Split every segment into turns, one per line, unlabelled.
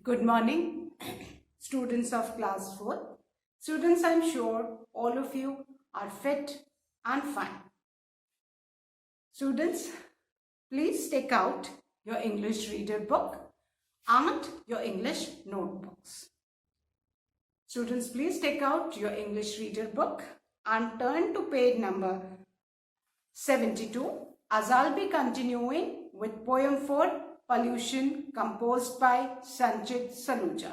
Good morning, students of class 4. Students, I'm sure all of you are fit and fine. Students, please take out your English reader book and your English notebooks. Students, please take out your English reader book and turn to page number 72, as I'll be continuing with poem 4, Pollution, composed by Sanchit Saluja.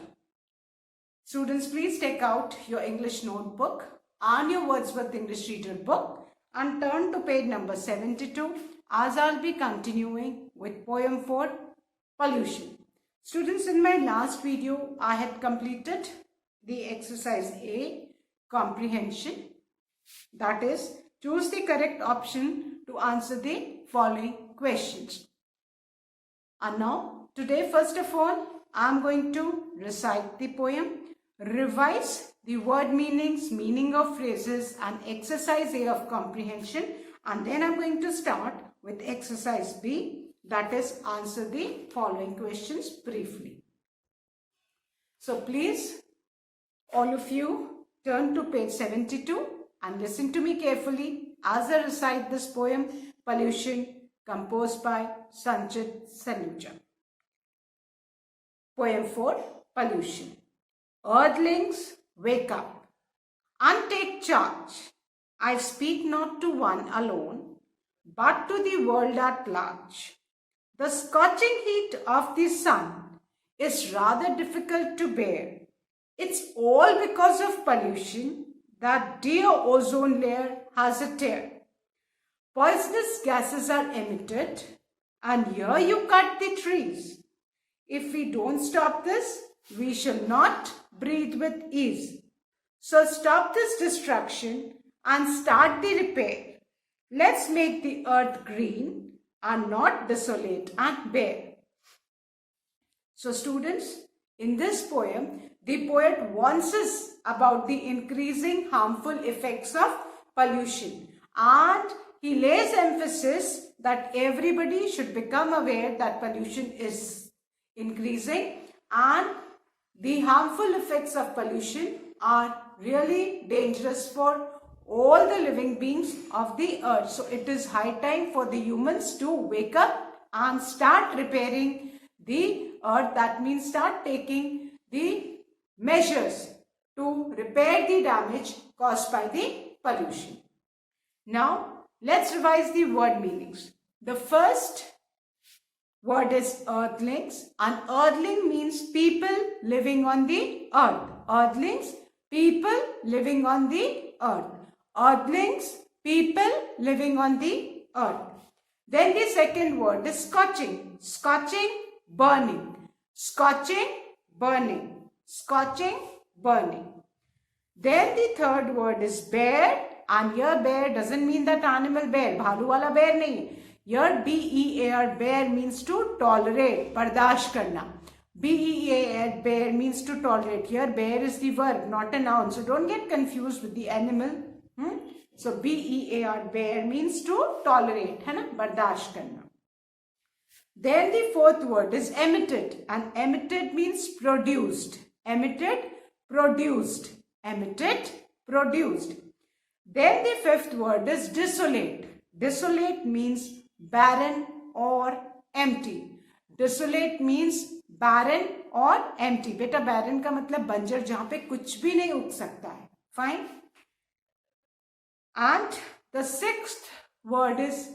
Students, please take out your English notebook and your Wordsworth English Reader book and turn to page number 72, as I'll be continuing with poem 4, Pollution. Students, in my last video, I had completed the exercise A, comprehension. That is, choose the correct option to answer the following questions. And now, today, first of all, I am going to recite the poem, revise the word meanings, meaning of phrases, and exercise A of comprehension. And then I am going to start with exercise B, that is, answer the following questions briefly. So please, all of you, turn to page 72 and listen to me carefully as I recite this poem, Pollution, composed by Sanchit Saluja. Poem 4, Pollution. Earthlings, wake up and take charge. I speak not to one alone, but to the world at large. The scorching heat of the sun is rather difficult to bear. It's all because of pollution that dear ozone layer has a tear. Poisonous gases are emitted, and here you cut the trees. If we don't stop this, we shall not breathe with ease. So stop this destruction and start the repair. Let's make the earth green and not desolate and bare. So students, in this poem, the poet warns us about the increasing harmful effects of pollution, and he lays emphasis that everybody should become aware that pollution is increasing and the harmful effects of pollution are really dangerous for all the living beings of the earth. So it is high time for the humans to wake up and start repairing the earth. That means start taking the measures to repair the damage caused by the pollution. Now, let's revise the word meanings. The first word is earthlings, and earthling means people living on the earth. Earthlings, people living on the earth. Earthlings, people living on the earth. Then the second word is scorching. Scorching, burning. Scorching, burning. Scorching, burning. Then the third word is bear. And here bear doesn't mean that animal bear, bhalu wala bear nahi. Here B-E-A-R, bear means to tolerate, bardash karna. B-E-A-R, bear means to tolerate. Here bear is the verb, not a noun. So don't get confused with the animal. So B-E-A-R, bear means to tolerate, hai na? Bardash karna. Then the fourth word is emitted, and emitted means produced. Emitted, produced. Emitted, produced. Then the fifth word is desolate. Desolate means barren or empty. Desolate means barren or empty. बेटा barren का मतलब बंजर जहाँ पे कुछ भी नहीं उग सकता है. Fine. And the sixth word is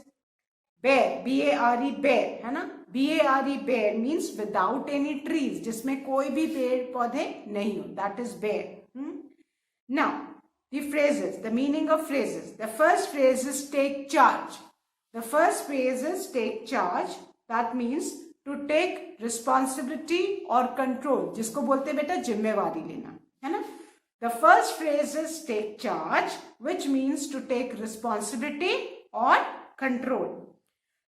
bare. B-A-R-E, bare, है ना? B-A-R-E, bare means without any trees, जिसमें कोई भी पेड़ पौधे नहीं हो. That is bare. Now, the phrases, the meaning of phrases. The first phrase is take charge. The first phrase is take charge. That means to take responsibility or control. जिसको बोलते हैं बेटा जिम्मेवारी लेना, है ना? The first phrase is take charge, which means to take responsibility or control.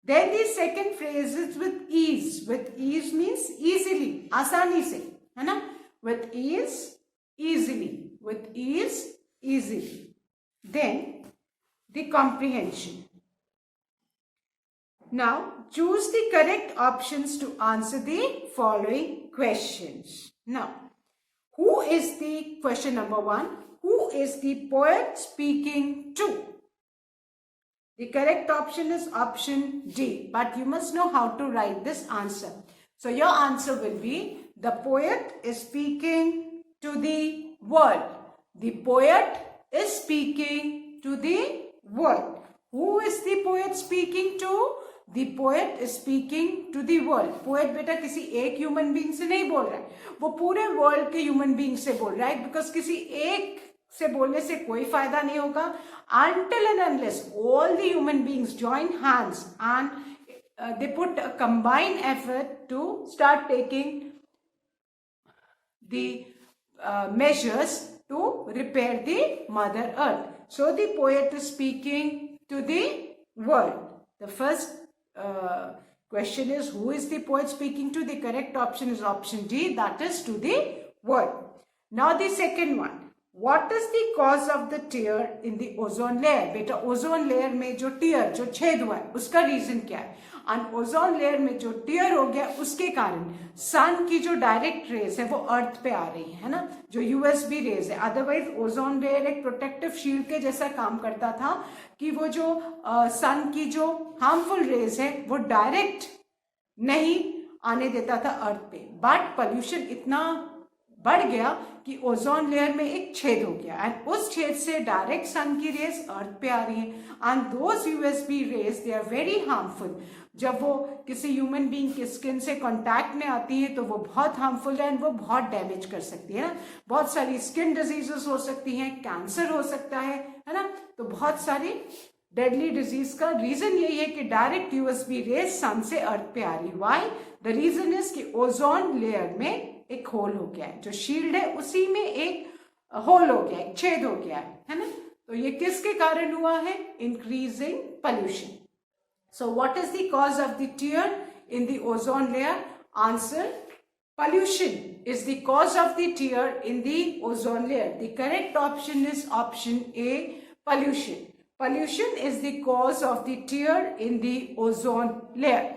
Then the second phrase is with ease. With ease means easily, आसानी से, है ना? With ease, easily. With ease, easily. Then the comprehension. Now choose the correct options to answer the following questions. Now, who is the question number 1? Who is the poet speaking to? The correct option is option D, but you must know how to write this answer. So your answer will be, the poet is speaking to the world. The poet is speaking to the world. Who is the poet speaking to? The poet is speaking to the world. Poet बेटा किसी एक human being से नहीं बोल रहा है, वो पूरे world के human being से बोल रहा है, because किसी एक से बोलने से कोई फायदा नहीं होगा until and unless all the human beings join hands and they put a combined effort to start taking the measures to repair the Mother Earth. So the poet is speaking to the world. The first question is, who is the poet speaking to? The correct option is option D, that is to the world. Now the second one. What is the cause of the tear in the ozone layer? बेटा ozone layer में जो tier जो छेद हुआ है उसका reason क्या है? और ओजोन लेयर में जो टीयर हो गया उसके कारण सन की जो डायरेक्ट रेज है वो अर्थ पे आ रही है ना, जो यूएसबी रेज है. अदरवाइज ओजोन लेयर एक प्रोटेक्टिव शील्ड के जैसा काम करता था कि वो जो सन की जो हार्मफुल रेज है वो डायरेक्ट नहीं आने देता था अर्थ पे. बट पोल्यूशन इतना बढ़ गया कि ओजोन लेयर में एक छेद हो गया एंड उस छेद से डायरेक्ट सन की रेज अर्थ पे आ रही है and those USB rays they are very harmful. जब वो किसी ह्यूमन बीइंग की स्किन से कांटेक्ट में आती है तो वो बहुत हार्मफुल है एंड वो बहुत डैमेज कर सकती है ना. बहुत सारी स्किन डिजीजेस हो सकती हैं, कैंसर हो सकता है ना. तो बहुत सारी डेडली डिजीज का रीजन यही है कि डायरेक्ट यूएसबी रेज सन से अर्थ पे आ रही. व्हाई? द रीजन इज कि ओजोन लेयर में एक होल हो गया है, जो शील्ड है उसी में एक होल हो गया है, एक छेद हो गया है ना. तो ये किसके कारण हुआ है? Increasing pollution. So what is the cause of the tier in the ozone layer? Answer, pollution is the cause of the tear in the ozone layer. The correct option is option A, pollution. Pollution is the cause of the tear in the ozone layer.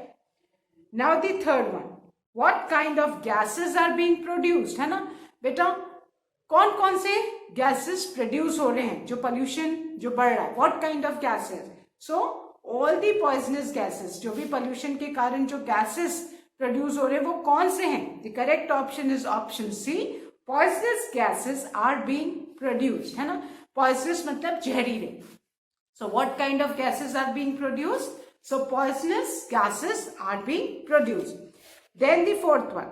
Now the third one. What kind of gases are being produced? है ना बेटा, कौन कौन से gases produce हो रहे हैं जो pollution जो बढ़ रहा है? What kind of gases? So all the poisonous gases, जो भी pollution के कारण जो gases produce हो रहे हैं वो कौन से हैं? The correct option is option C. Poisonous gases are being produced. है ना. Poisonous मतलब जहरीले. So what kind of gases are being produced? So poisonous gases are being produced. Then the fourth one.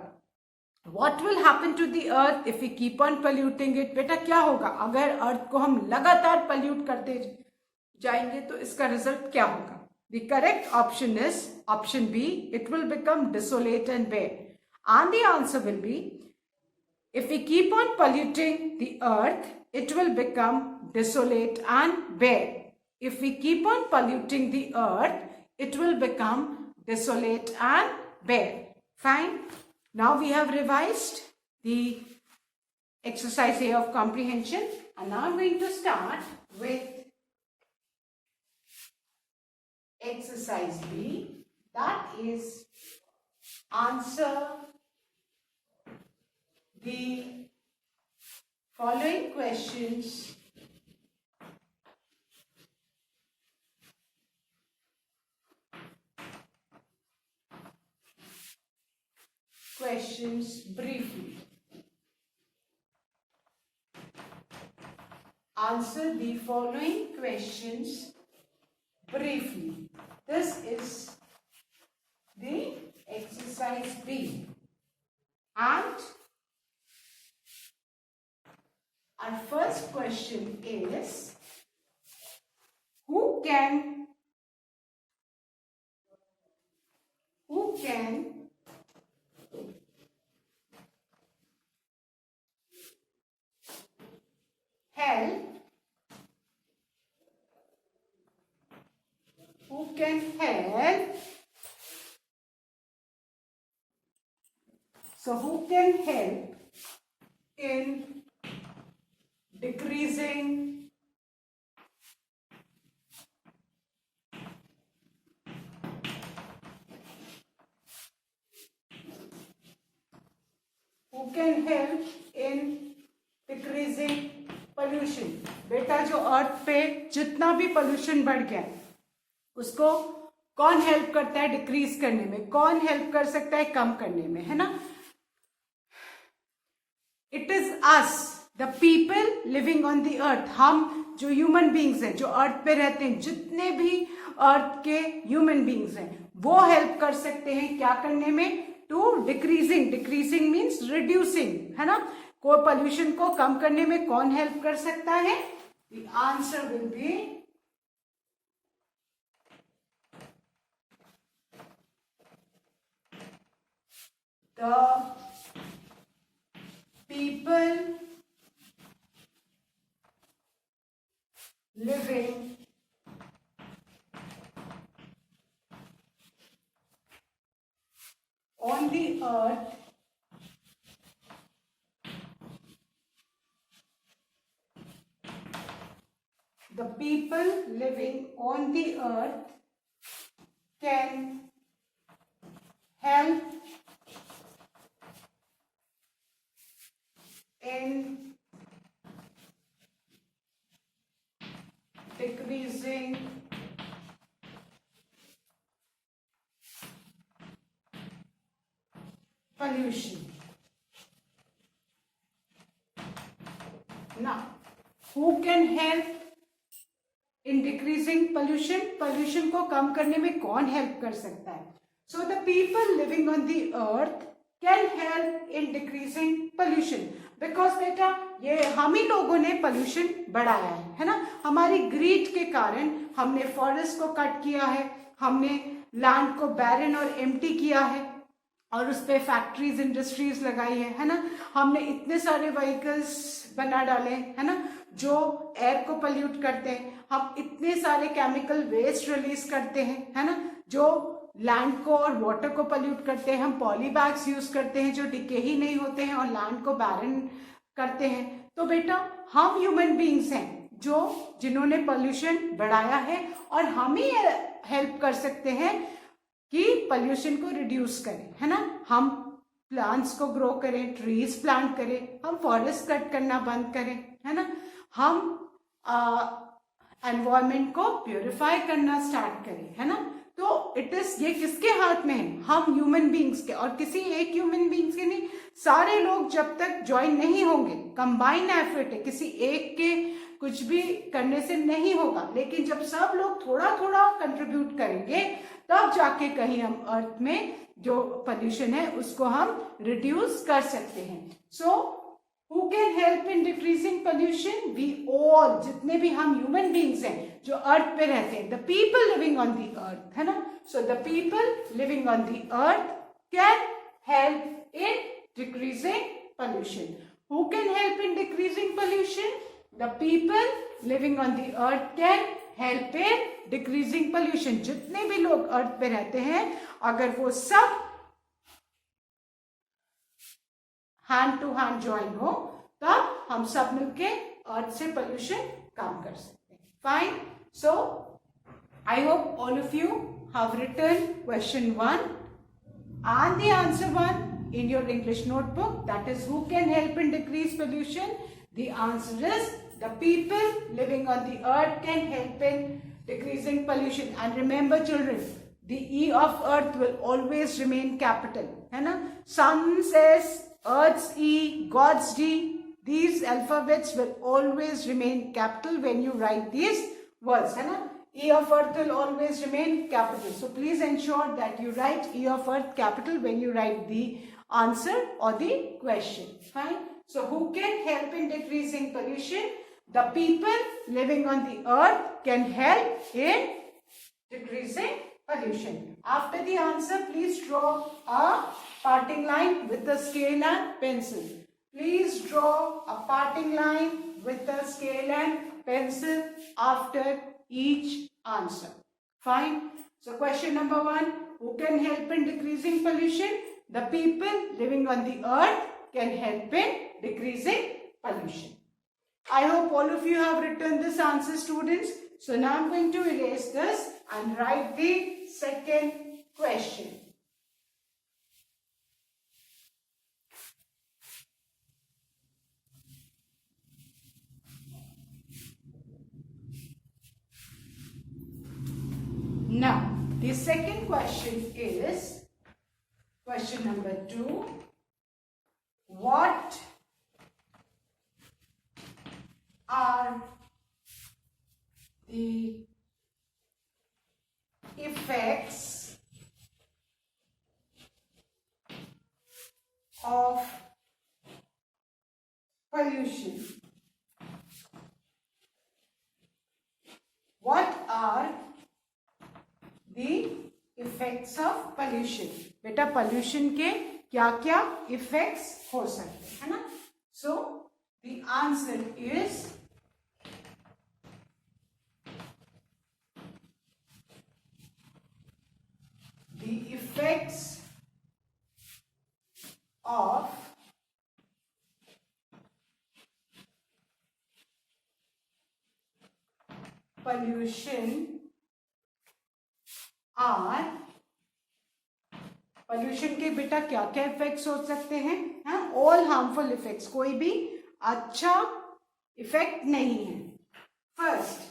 What will happen to the earth if we keep on polluting it? बेटा क्या होगा अगर अर्थ को हम लगातार pollute करते जाएंगे तो इसका रिजल्ट क्या होगा? The correct option is option B. It will become desolate and bare. And the answer will be, if we keep on polluting the earth, it will become desolate and bare. If we keep on polluting the earth, it will become desolate and bare. Fine. Now we have revised the exercise A of comprehension, and now I'm going to start with exercise B. That is, answer the following questions briefly. Answer the following questions briefly. This is the exercise B. And our first question is, who can help who can help in decreasing who can help in decreasing pollution? बेटा जो अर्थ पे जितना भी pollution बढ़ गया है उसको कौन हेल्प करता है डिक्रीज करने में, कौन हेल्प कर सकता है कम करने में, है ना? It is us the people living on the earth. हम जो ह्यूमन बींग्स हैं, जो अर्थ पे रहते हैं, जितने भी अर्थ के ह्यूमन बींग्स हैं, वो हेल्प कर सकते हैं क्या करने में? To decreasing. Decreasing means reducing, है ना? कोई पोल्यूशन को कम करने में कौन हेल्प कर सकता है? The answer will be the people living on the earth the people living on the earth can help in decreasing pollution. Now, who can help in decreasing pollution? Pollution को कम करने में कौन help कर सकता है? So the people living on the earth can help in decreasing pollution. Because बेटा ये हम ही लोगों ने पोल्यूशन बढ़ाया है ना? हमारी ग्रीड के कारण हमने फॉरेस्ट को कट किया है, हमने लैंड को बैरन और एम्प्टी किया है और उस पर फैक्ट्रीज इंडस्ट्रीज लगाई है ना? हमने इतने सारे व्हीकल्स बना डाले है ना जो एयर को पोल्यूट करते हैं. हम इतने सारे केमिकल वेस्ट रिलीज करते हैं है ना जो लैंड को और वाटर को पोल्यूट करते हैं. हम पॉली बैग्स यूज करते हैं जो डिके ही नहीं होते हैं और लैंड को बैरन करते हैं. तो बेटा हम ह्यूमन बीइंग्स हैं जिन्होंने पोल्यूशन बढ़ाया है और हम ही हेल्प कर सकते हैं कि पोल्यूशन को रिड्यूस करें, है ना? हम प्लांट्स को ग्रो करें, ट्रीज प्लांट करें, हम फॉरेस्ट कट करना बंद करें, है ना? हम एनवायरमेंट को प्योरीफाई करना स्टार्ट करें, है ना? तो इट इज ये किसके हाथ में है? हम ह्यूमन बीइंग्स के. और किसी एक ह्यूमन बीइंग्स के नहीं, सारे लोग जब तक ज्वाइन नहीं होंगे, कंबाइन एफर्ट है, किसी एक के कुछ भी करने से नहीं होगा. लेकिन जब सब लोग थोड़ा थोड़ा कंट्रीब्यूट करेंगे तब जाके कहीं हम अर्थ में जो पोल्यूशन है उसको हम रिड्यूस कर सकते हैं. सो Who can help in decreasing pollution? We all, जितने भी हम human beings हैं जो अर्थ पे रहते हैं, the people living on the earth, है ना? So the people living on the earth can help in decreasing pollution. Who can help in decreasing pollution? The people living on the earth can help in decreasing pollution. जितने भी लोग अर्थ पे रहते हैं अगर वो सब हैंड टू हैंड ज्वाइन हो तब हम सब मिलके अर्थ से पोल्यूशन कम कर सकते हैं. Fine. So I hope all of you have written question 1 and the answer 1 in your English notebook. That is, who can help in decrease pollution? The answer is the people living on the earth can help in decreasing pollution. And remember children, the E of earth will always remain capital, है ना? Sun's S, Earth's E, God's D, these alphabets will always remain capital when you write these words, है ना? E of earth will always remain capital. So please ensure that you write E of earth capital when you write the answer or the question. Fine. So who can help in decreasing pollution? The people living on the earth can help in decreasing pollution. After the answer, please draw a parting line with a scale and pencil. Please draw a parting line with a scale and pencil after each answer. Fine. So question number 1, who can help in decreasing pollution? The people living on the earth can help in decreasing pollution. I hope all of you have written this answer, students. So now I'm going to erase this and write the second question. The second question is question number 2. What are the effects of pollution? What are the effects of pollution? बेटा pollution के क्या क्या effects हो सकते हैं ना? So the answer is the effects of pollution are, pollution के बेटा क्या क्या इफेक्ट्स हो सकते हैं? ऑल हार्मफुल इफेक्ट्स, कोई भी अच्छा इफेक्ट नहीं है. फर्स्ट,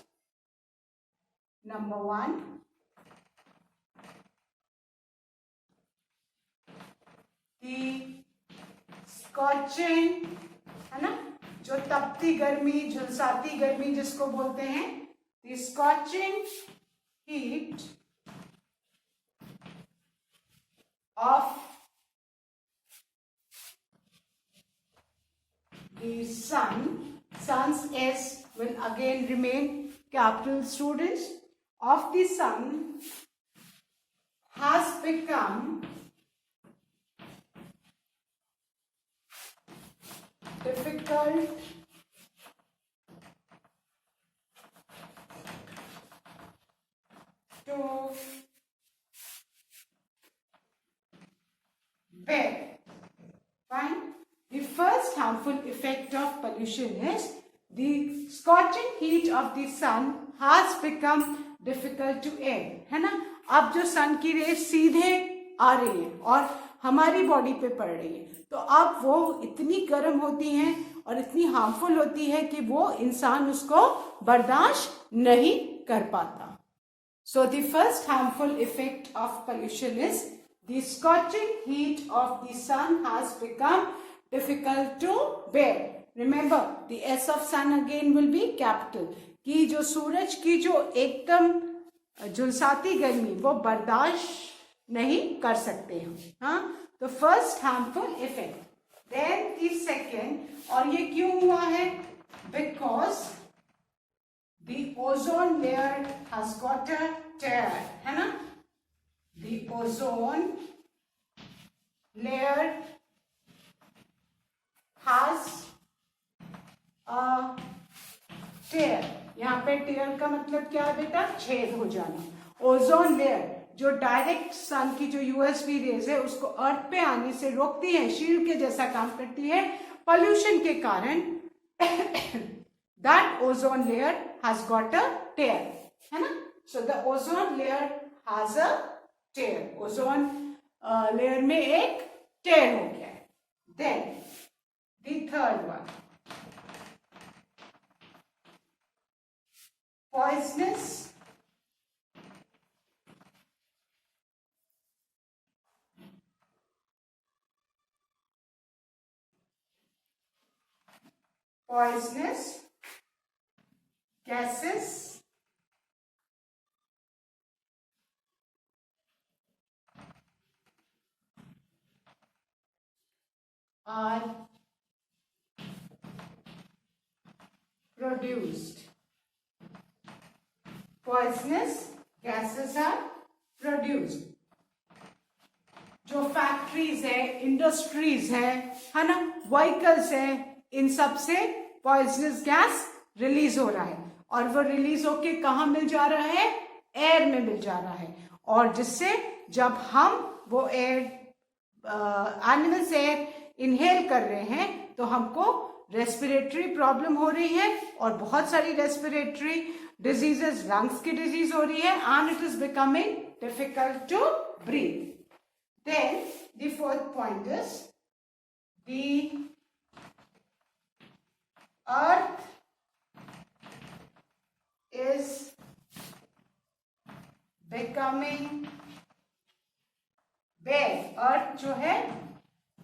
नंबर 1, स्कॉचिंग, है ना, जो तपती गर्मी, झुलसाती गर्मी जिसको बोलते हैं, the scorching heat of the sun's S will again remain capital, students, of the sun has become difficult to bear. Fine. The first harmful effect of pollution is the scorching heat of the sun has become difficult to air. है ना? अब जो सन की race सीधे आ रही है और हमारी बॉडी पे पड़ रही है, तो अब वो इतनी गर्म होती हैं और इतनी हार्मफुल होती है कि वो इंसान उसको बर्दाश्त नहीं कर पाता. So the first harmful effect of pollution is the scorching heat of the sun has become difficult to bear. Remember, the S of sun again will be capital. कि जो सूरज की जो एकदम झुलसाती गर्मी वो बर्दाश्त नहीं कर सकते हम. हाँ, तो first harmful effect. Then the second, और ये क्यों हुआ है? Because the ozone layer has got a tear, है ना? The ozone layer has a tear. यहाँ पे tear का मतलब क्या है बेटा? छेद हो जाना. ओजोन लेयर जो डायरेक्ट सन की जो यूएसबी रेज है उसको अर्थ पे आने से रोकती है, शील्ड के जैसा काम करती है. पोल्यूशन के कारण that ozone layer has got a tear, है ना? So the ozone layer has a tear. Ozone layer में एक tear हो गया है. Then the third one, poisonous gases are produced. Poisonous gases are produced. जो फैक्ट्रीज है, इंडस्ट्रीज है ना, व्हीकल्स है, इन सब से पॉइजनस गैस रिलीज हो रहा है. और वो रिलीज होके कहाँ मिल जा रहा है? एयर में मिल जा रहा है. और जिससे जब हम वो एयर, एनिमल्स एयर इनहेल कर रहे हैं तो हमको रेस्पिरेटरी प्रॉब्लम हो रही है और बहुत सारी रेस्पिरेटरी डिजीजेस, लंग्स की डिजीज हो रही है, and it is becoming difficult to breathe. Then the fourth point is the earth is becoming bare, earth जो है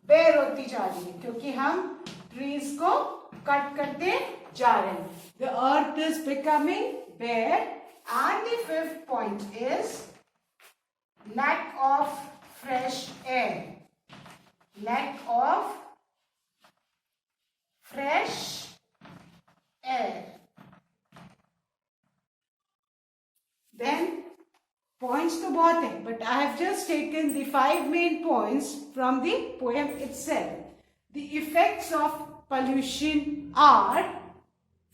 बेयर होती जा रही है क्योंकि हम ट्रीज को कट करते जा रहे हैं. The earth is becoming bare. And the fifth point is lack of fresh air. Lack of fresh air. Then points तो बहुत है, but I have just taken the 5 main points from the poem itself. The effects of pollution are: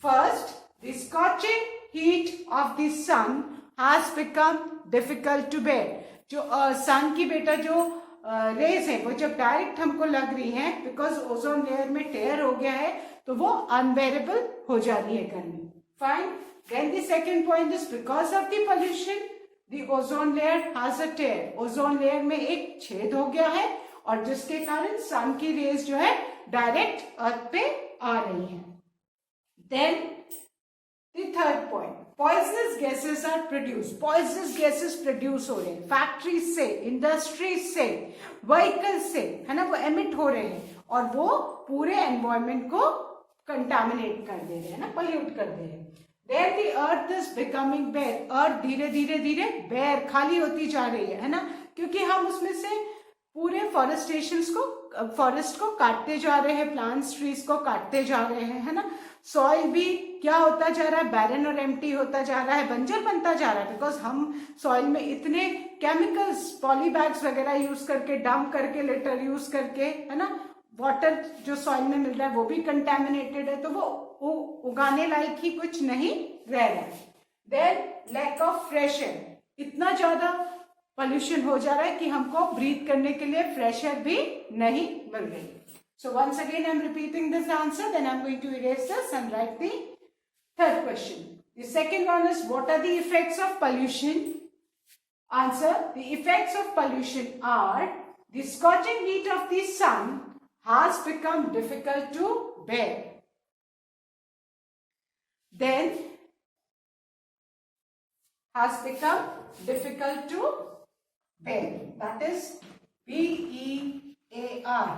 first, the scorching heat of the sun has become difficult to bear. जो सन की बेटा जो raise है वो जब डायरेक्ट हमको लग रही है, बिकॉज ओजोन लेयर में टेयर हो गया है, तो वो अनबेरेबल हो जा रही है गर्मी. Fine. Then the second point is because of the pollution the ozone layer has a tear. Ozone layer में एक छेद हो गया है और जिसके कारण सन की रेज जो है डायरेक्ट अर्थ पे आ रही है. Then the third point, poisonous gases are produce. Poisonous gases produce हो रहे हैं फैक्ट्री से, इंडस्ट्री से, व्हीकल से, है ना, वो एमिट हो रहे हैं और वो पूरे एनवायरमेंट को कंटामिनेट कर दे रहे हैं ना, पोल्यूट कर दे रहे हैं. There the earth is becoming bare. Earth धीरे धीरे धीरे बेयर, खाली होती जा रही है ना, क्योंकि हम उसमें से पूरे फॉरेस्ट को काटते जा रहे हैं, प्लांट्स ट्रीज को काटते जा रहे हैं, है ना. सॉइल भी क्या होता जा रहा है, बैरन और एम्प्टी होता जा रहा है, बंजर बनता जा रहा है, बिकॉज हम सॉइल में इतने केमिकल्स, पॉलीबैग्स वगैरह यूज करके, डंप करके, लिटर यूज करके, है ना, वाटर जो सॉइल में मिल रहा है वो भी कंटेमिनेटेड है, तो वो उगाने लायक ही कुछ नहीं रह रहा है. Then lack of fresh air. इतना ज्यादा पोल्यूशन हो जा रहा है कि हमको ब्रीथ करने के लिए फ्रेश एयर भी नहीं मिल रही. So once again I am repeating this answer, then I am going to erase this and write the third question. The second one is, what are the effects of pollution? Answer: the effects of pollution are: the scorching heat of the sun has become difficult to bear. Then has become difficult to bear. That is BEAR.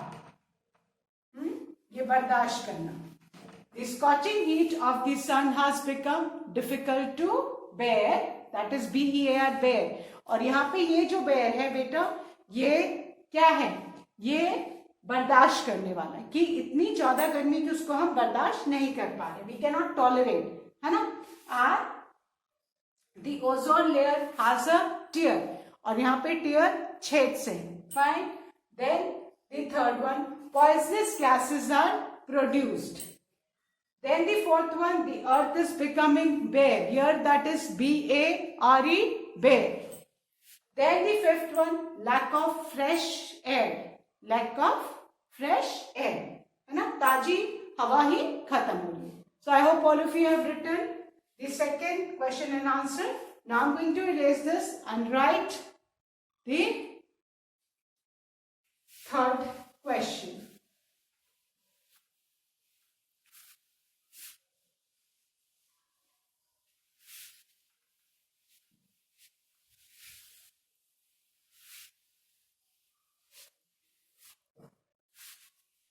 ये बर्दाश्त करना. The scorching heat of the sun has become difficult to bear. That is BEAR, bear. और यहाँ पे ये जो bear है बेटा, ये क्या है, ये बर्दाश्त करने वाला है कि इतनी ज्यादा गर्मी की उसको हम बर्दाश्त नहीं कर पा रहे. We cannot tolerate, है ना. And the ozone layer has a tear. और यहाँ पे tear छेद से. Fine. Then the third one, poisonous gases are produced. Then the fourth one, the earth is becoming bare. Here that is BARE, bare. Then the fifth one, lack of fresh air. Lack of fresh air, है ना, ताजी हवा ही खत्म हो गई. So I hope all of you have written the second question and answer. Now I'm going to erase this and write the third question.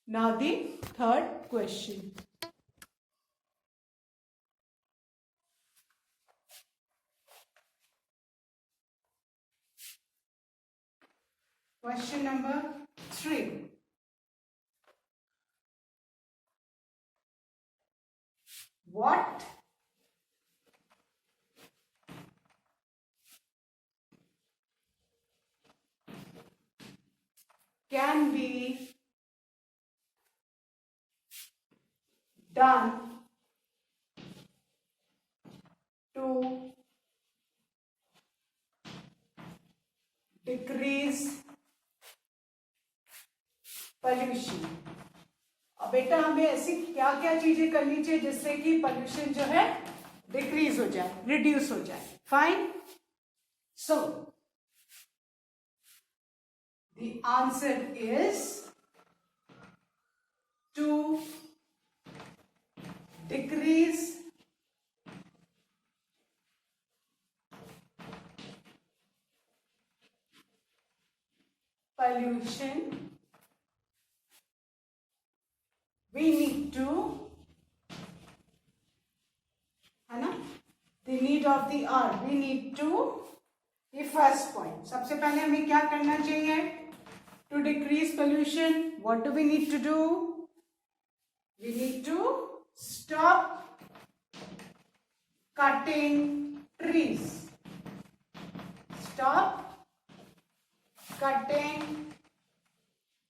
Now the third question. Question number 3. What can be done to decrease pollution? अब बेटा हमें ऐसी क्या क्या चीजें करनी चाहिए जिससे कि पोल्यूशन जो है डिक्रीज हो जाए, रिड्यूस हो जाए. Fine. So the answer is to decrease pollution, we need to, है ना, the need of the hour, we need to, ये फर्स्ट पॉइंट. सबसे पहले हमें क्या करना चाहिए? To decrease pollution, what do we need to do? We need to stop cutting trees. Stop cutting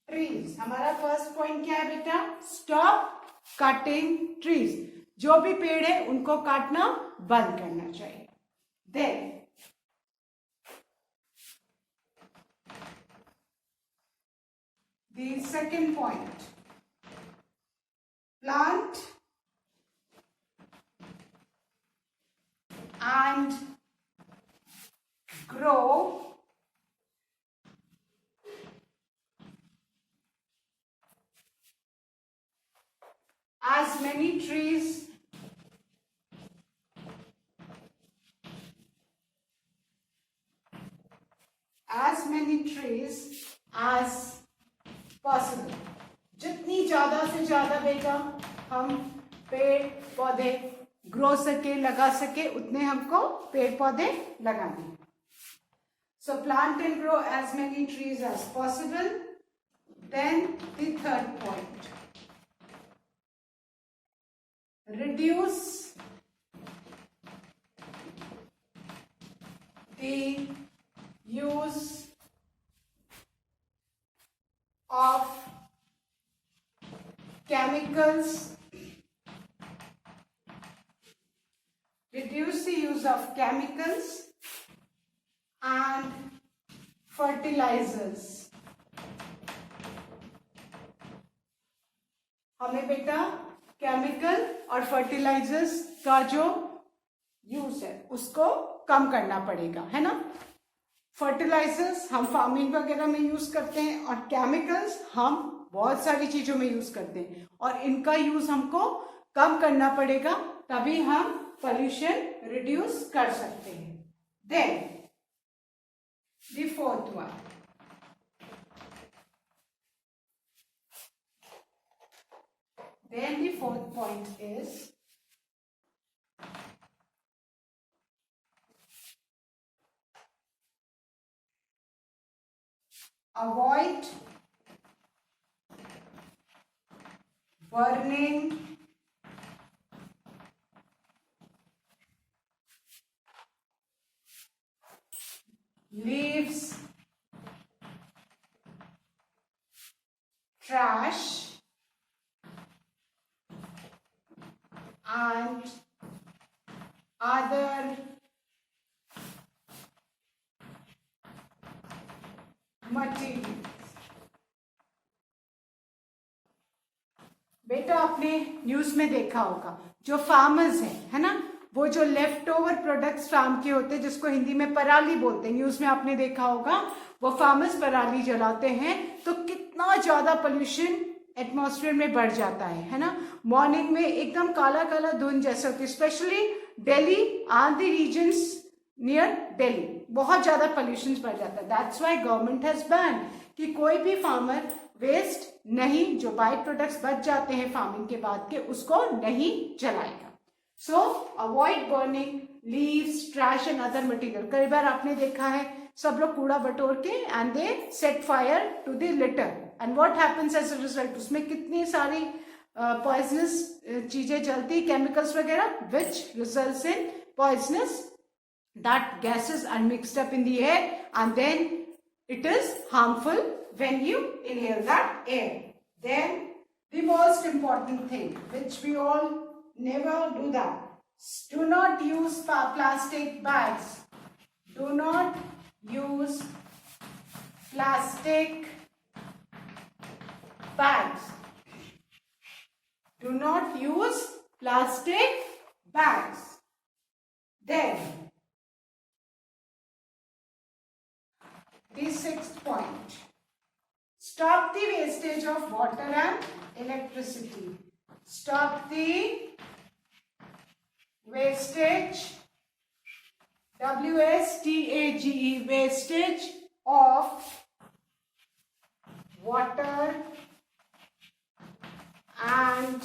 trees. हमारा फर्स्ट पॉइंट क्या है बेटा? Stop cutting trees. जो भी पेड़ है उनको काटना बंद करना चाहिए. Then the second point, plant and grow as many trees as possible. जितनी ज्यादा से ज्यादा बेटा हम पेड़ पौधे ग्रो सके, लगा सके, उतने हमको पेड़ पौधे लगाने. So plant and grow as many trees as possible. Then the third point, reduce the use of chemicals. Reduce the use of chemicals and fertilizers. हमें बेटा केमिकल और फर्टिलाइजर्स का जो यूज है उसको कम करना पड़ेगा, है ना. फर्टिलाइजर्स हम फार्मिंग वगैरह में यूज करते हैं और केमिकल्स हम बहुत सारी चीजों में यूज करते हैं और इनका यूज हमको कम करना पड़ेगा, तभी हम पोल्यूशन रिड्यूस कर सकते हैं. Then the fourth one, then the fourth point is avoid burning leaves, trash and other materials. बेटा आपने न्यूज में देखा होगा जो फार्मर्स हैं, है ना, वो जो लेफ्ट ओवर प्रोडक्ट्स फार्म के होते हैं जिसको हिंदी में पराली बोलते हैं, न्यूज में आपने देखा होगा, वो फार्मर्स पराली जलाते हैं तो कितना ज्यादा पोल्यूशन एटमॉस्फेयर में बढ़ जाता है ना. मॉर्निंग में एकदम काला काला धुंध जैसे होती है, specially Delhi and the regions near Delhi बहुत ज्यादा पोल्यूशन बढ़ जाता है. That's why government has ban कि कोई भी फार्मर वेस्ट नहीं, जो बाई प्रोडक्ट्स बच जाते हैं फार्मिंग के बाद के, उसको नहीं जलाएगा. So avoid burning leaves, trash and other material. कई बार आपने देखा है सब लोग कूड़ा बटोर के and they set fire to the litter and what happens as a result, उसमें कितनी सारी पॉइजनस चीजें जलती, केमिकल्स वगैरह, which results in poisonous, that gases are mixed up in the air and then it is harmful when you inhale that air. Then the most important thing which we all never do that, do not use plastic bags. Do not use plastic bags. Do not use plastic bags. Then the sixth point, stop the wastage of water and electricity. Stop the wastage, WSTAGE, wastage of water and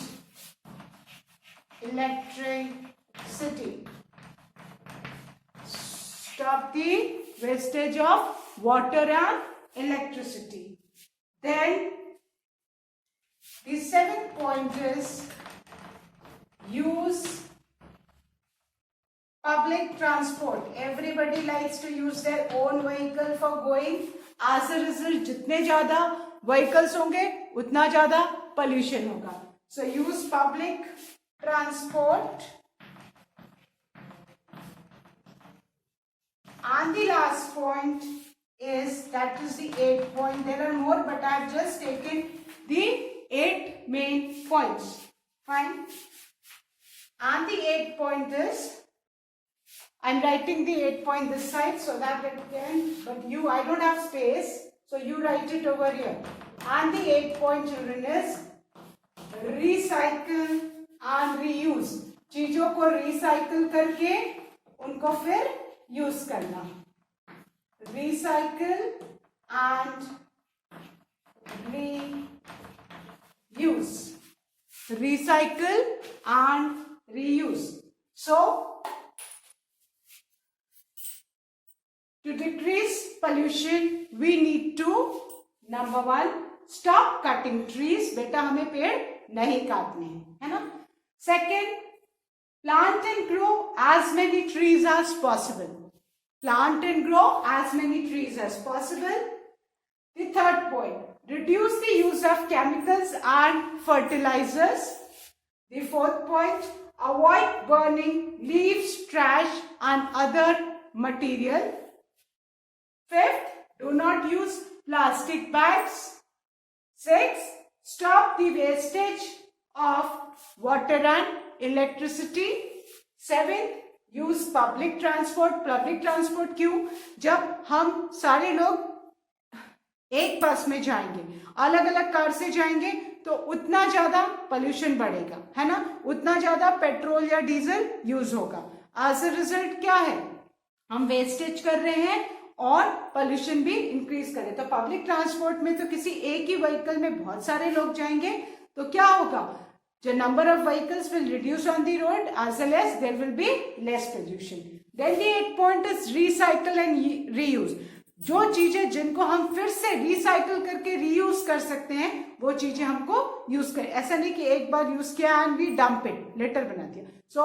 electricity. Stop the wastage of water and electricity. Then the 7th point is use public transport. Everybody likes to use their own vehicle for going. As a result, जितने ज़्यादा vehicles होंगे उतना ज़्यादा pollution होगा. So use public transport. And the last point is, that is the 8th point. There are more, but I have just taken the 8 main points. Fine. And the 8th point is, I'm writing the 8th point this side so that it can, but I don't have space, so you write it over here. And the 8th point, children, is recycle and reuse. चीजों को recycle करके उनको फिर use करना. Recycle and reuse. Recycle and reuse. So, to decrease pollution, we need to, number 1, stop cutting trees. बेटा हमें पेड़ नहीं काटने हैं, है ना? Second, plant and grow as many trees as possible. Plant and grow as many trees as possible. The 3rd point, reduce the use of chemicals and fertilizers. The 4th point, avoid burning leaves, trash and other material. 5th, do not use plastic bags. 6th, stop the wastage of water and electricity. 7th, use public transport. Public transport क्यों? जब हम सारे लोग एक बस में जाएंगे, अलग अलग कार से जाएंगे, तो उतना ज्यादा पोल्यूशन बढ़ेगा, है ना? उतना ज्यादा पेट्रोल या डीजल यूज होगा. एज अ रिजल्ट क्या है? हम वेस्टेज कर रहे हैं और पोल्यूशन भी इंक्रीज करे. तो पब्लिक ट्रांसपोर्ट में तो किसी एक ही व्हीकल में बहुत सारे लोग जाएंगे, तो क्या होगा? The number of vehicles will reduce on the road, as well as there will be less pollution. Then the 8th point is recycle and reuse. जो चीजें जिनको हम फिर से रिसाइकल करके रीयूज कर सकते हैं, वो चीजें हमको यूज करें. ऐसा नहीं कि एक बार यूज किया and we dump it, later बना दिया. सो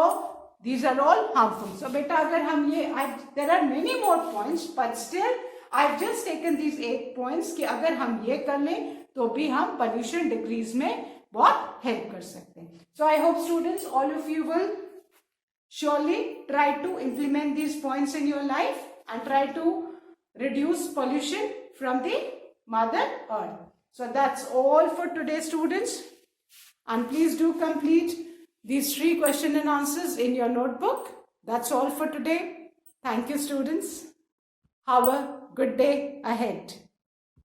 these are all harmful. So बेटा अगर हम ये, there are many more points, but still I've just taken these 8 points कि अगर हम ये कर लें तो भी हम pollution decrease में बहुत help कर सकते हैं. So I hope students, all of you will surely try to implement these points in your life and try to reduce pollution from the Mother Earth. So that's all for today, students. And please do complete these 3 question and answers in your notebook. That's all for today. Thank you, students. Have a good day ahead.